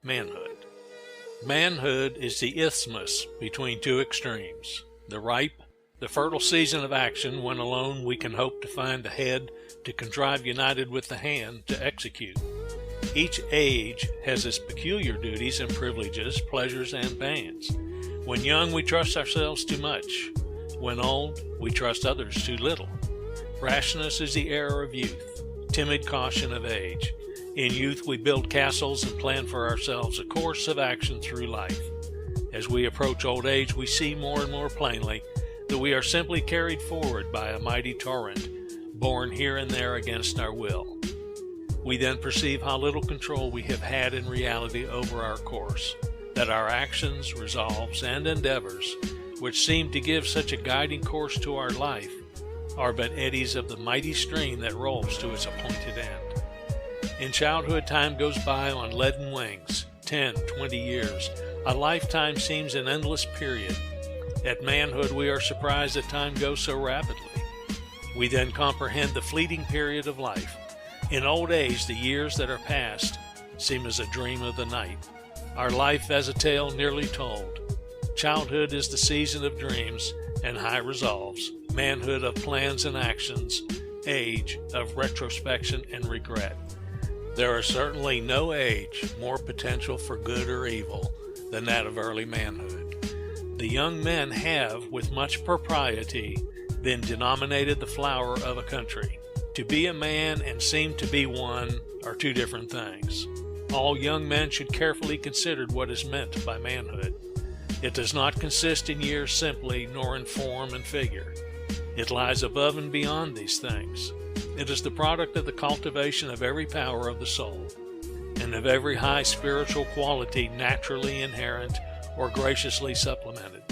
Manhood. Manhood is the isthmus between two extremes, the ripe, the fertile season of action when alone we can hope to find the head to contrive united with the hand to execute. Each age has its peculiar duties and privileges, pleasures and pains. When young, we trust ourselves too much. When old, we trust others too little. Rashness is the error of youth, timid caution of age. In youth, we build castles and plan for ourselves a course of action through life. As we approach old age, we see more and more plainly that we are simply carried forward by a mighty torrent, borne here and there against our will. We then perceive how little control we have had in reality over our course, that our actions, resolves, and endeavors, which seem to give such a guiding course to our life, are but eddies of the mighty stream that rolls to its appointed end. In childhood, time goes by on leaden wings, 10, 20 years. A lifetime seems an endless period. At manhood, we are surprised that time goes so rapidly. We then comprehend the fleeting period of life. In old age, the years that are past seem as a dream of the night, our life as a tale nearly told. Childhood is the season of dreams and high resolves, manhood of plans and actions, age of retrospection and regret. There is certainly no age more potential for good or evil than that of early manhood. The young men have, with much propriety, been denominated the flower of a country. To be a man and seem to be one are two different things. All young men should carefully consider what is meant by manhood. It does not consist in years simply, nor in form and figure. It lies above and beyond these things. It is the product of the cultivation of every power of the soul, and of every high spiritual quality naturally inherent or graciously supplemented.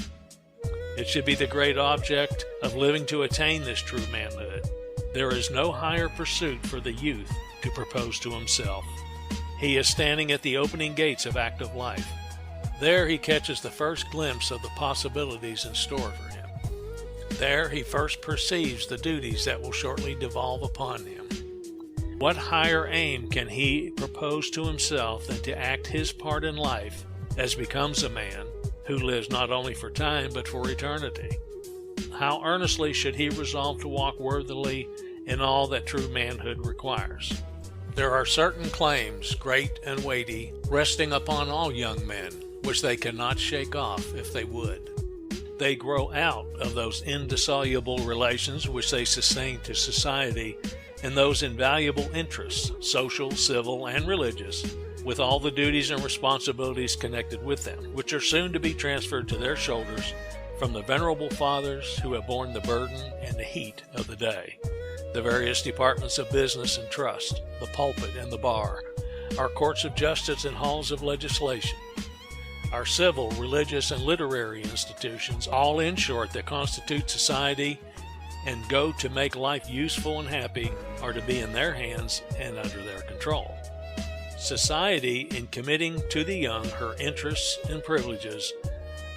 It should be the great object of living to attain this true manhood. There is no higher pursuit for the youth to propose to himself. He is standing at the opening gates of active life. There he catches the first glimpse of the possibilities in store for him. There he first perceives the duties that will shortly devolve upon him. What higher aim can he propose to himself than to act his part in life as becomes a man who lives not only for time but for eternity? How earnestly should he resolve to walk worthily in all that true manhood requires? There are certain claims, great and weighty, resting upon all young men, which they cannot shake off if they would. They grow out of those indissoluble relations which they sustain to society and those invaluable interests, social, civil, and religious, with all the duties and responsibilities connected with them, which are soon to be transferred to their shoulders from the venerable fathers who have borne the burden and the heat of the day. The various departments of business and trust, the pulpit and the bar, our courts of justice and halls of legislation, our civil, religious, and literary institutions, all in short that constitute society and go to make life useful and happy, are to be in their hands and under their control. Society, in committing to the young her interests and privileges,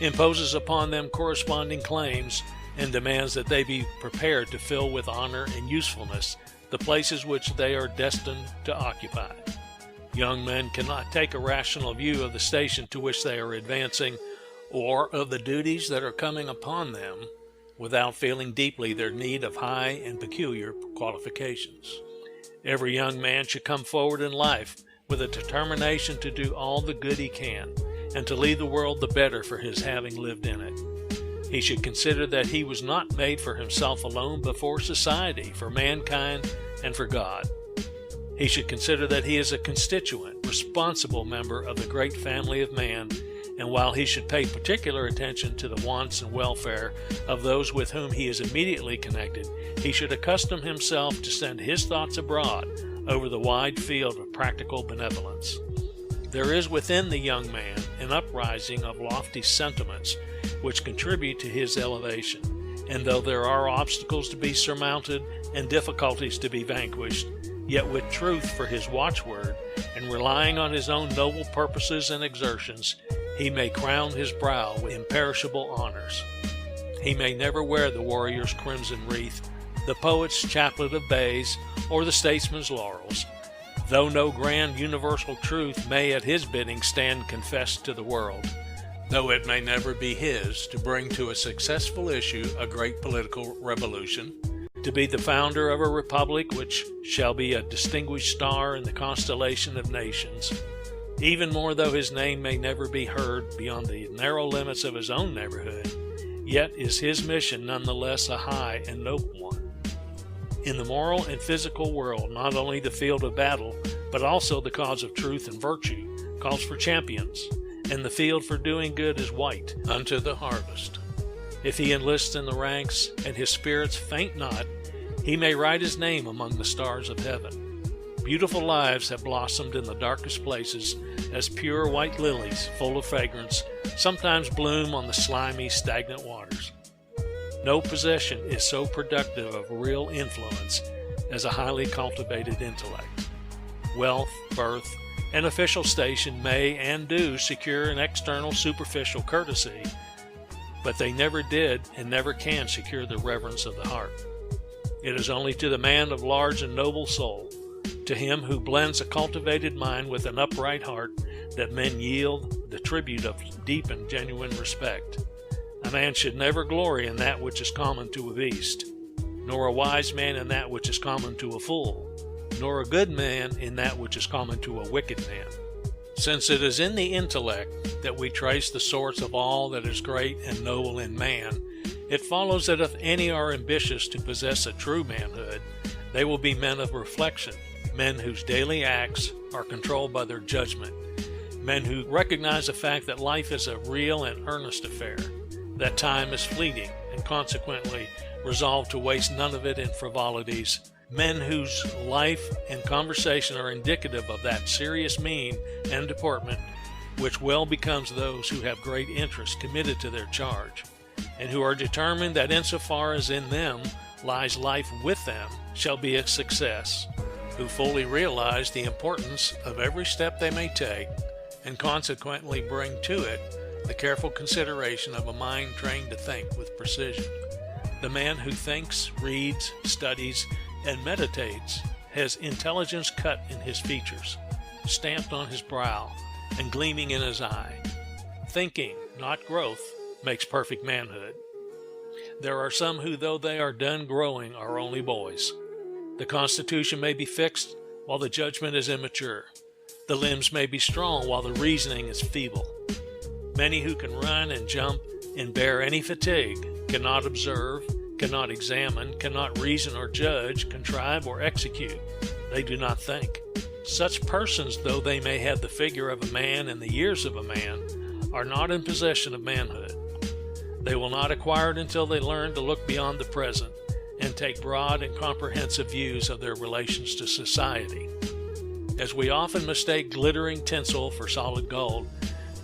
imposes upon them corresponding claims and demands that they be prepared to fill with honor and usefulness the places which they are destined to occupy. Young men cannot take a rational view of the station to which they are advancing or of the duties that are coming upon them without feeling deeply their need of high and peculiar qualifications. Every young man should come forward in life with a determination to do all the good he can and to leave the world the better for his having lived in it. He should consider that he was not made for himself alone, but for society, for mankind, and for God. He should consider that he is a constituent, responsible member of the great family of man, and while he should pay particular attention to the wants and welfare of those with whom he is immediately connected, he should accustom himself to send his thoughts abroad over the wide field of practical benevolence. There is within the young man an uprising of lofty sentiments which contribute to his elevation, and though there are obstacles to be surmounted and difficulties to be vanquished, yet with truth for his watchword, and relying on his own noble purposes and exertions, he may crown his brow with imperishable honors. He may never wear the warrior's crimson wreath, the poet's chaplet of bays, or the statesman's laurels, though no grand universal truth may at his bidding stand confessed to the world, though it may never be his to bring to a successful issue a great political revolution, to be the founder of a republic which shall be a distinguished star in the constellation of nations, even more though his name may never be heard beyond the narrow limits of his own neighborhood, yet is his mission nonetheless a high and noble one. In the moral and physical world, not only the field of battle, but also the cause of truth and virtue calls for champions, and the field for doing good is white unto the harvest. If he enlists in the ranks, and his spirits faint not, he may write his name among the stars of heaven. Beautiful lives have blossomed in the darkest places, as pure white lilies, full of fragrance, sometimes bloom on the slimy, stagnant waters. No possession is so productive of real influence as a highly cultivated intellect. Wealth, birth, and official station may and do secure an external superficial courtesy, but they never did and never can secure the reverence of the heart. It is only to the man of large and noble soul, to him who blends a cultivated mind with an upright heart, that men yield the tribute of deep and genuine respect. A man should never glory in that which is common to a beast, nor a wise man in that which is common to a fool, nor a good man in that which is common to a wicked man. Since it is in the intellect that we trace the source of all that is great and noble in man, it follows that if any are ambitious to possess a true manhood, they will be men of reflection, men whose daily acts are controlled by their judgment, men who recognize the fact that life is a real and earnest affair, that time is fleeting, and consequently resolve to waste none of it in frivolities, men whose life and conversation are indicative of that serious mien and deportment which well becomes those who have great interest committed to their charge, and who are determined that insofar as in them lies life with them shall be a success, who fully realize the importance of every step they may take, and consequently bring to it the careful consideration of a mind trained to think with precision. The man who thinks, reads, studies, and meditates has intelligence cut in his features, stamped on his brow, and gleaming in his eye. Thinking, not growth, makes perfect manhood. There are some who, though they are done growing, are only boys. The constitution may be fixed while the judgment is immature. The limbs may be strong while the reasoning is feeble. Many who can run and jump and bear any fatigue cannot observe, cannot examine, cannot reason or judge, contrive or execute. They do not think. Such persons, though they may have the figure of a man and the years of a man, are not in possession of manhood. They will not acquire it until they learn to look beyond the present and take broad and comprehensive views of their relations to society. As we often mistake glittering tinsel for solid gold,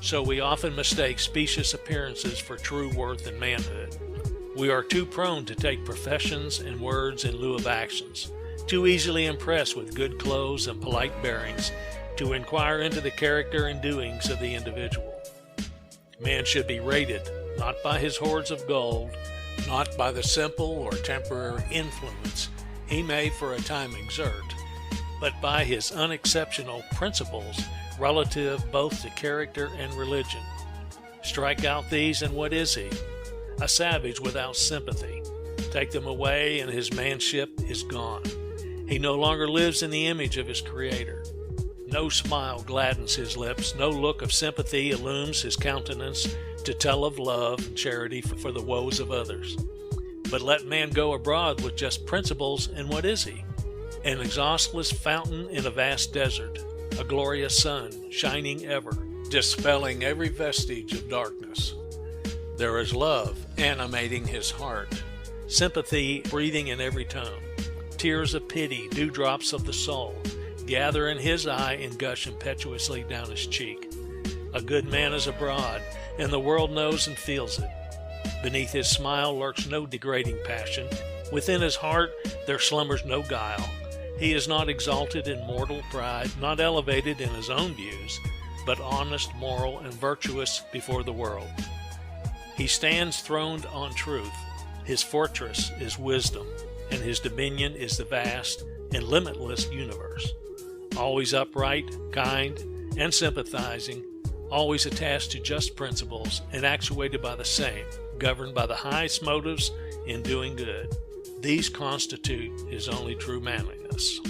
so we often mistake specious appearances for true worth and manhood. We are too prone to take professions and words in lieu of actions, too easily impressed with good clothes and polite bearings, to inquire into the character and doings of the individual. Man should be rated not by his hoards of gold, not by the simple or temporary influence he may for a time exert, but by his unexceptional principles relative both to character and religion. Strike out these, and what is he? A savage without sympathy. Take them away, and his manship is gone. He no longer lives in the image of his Creator. No smile gladdens his lips, no look of sympathy illumes his countenance to tell of love and charity for the woes of others. But let man go abroad with just principles, and what is he? An exhaustless fountain in a vast desert, a glorious sun, shining ever, dispelling every vestige of darkness. There is love animating his heart, sympathy breathing in every tone, tears of pity, dewdrops of the soul, gather in his eye and gush impetuously down his cheek. A good man is abroad, and the world knows and feels it. Beneath his smile lurks no degrading passion. Within his heart there slumbers no guile. He is not exalted in mortal pride, not elevated in his own views, but honest, moral, and virtuous before the world. He stands throned on truth. His fortress is wisdom, and his dominion is the vast and limitless universe. always upright, kind, and sympathizing, always attached to just principles and actuated by the same, governed by the highest motives in doing good. These constitute his only true manliness.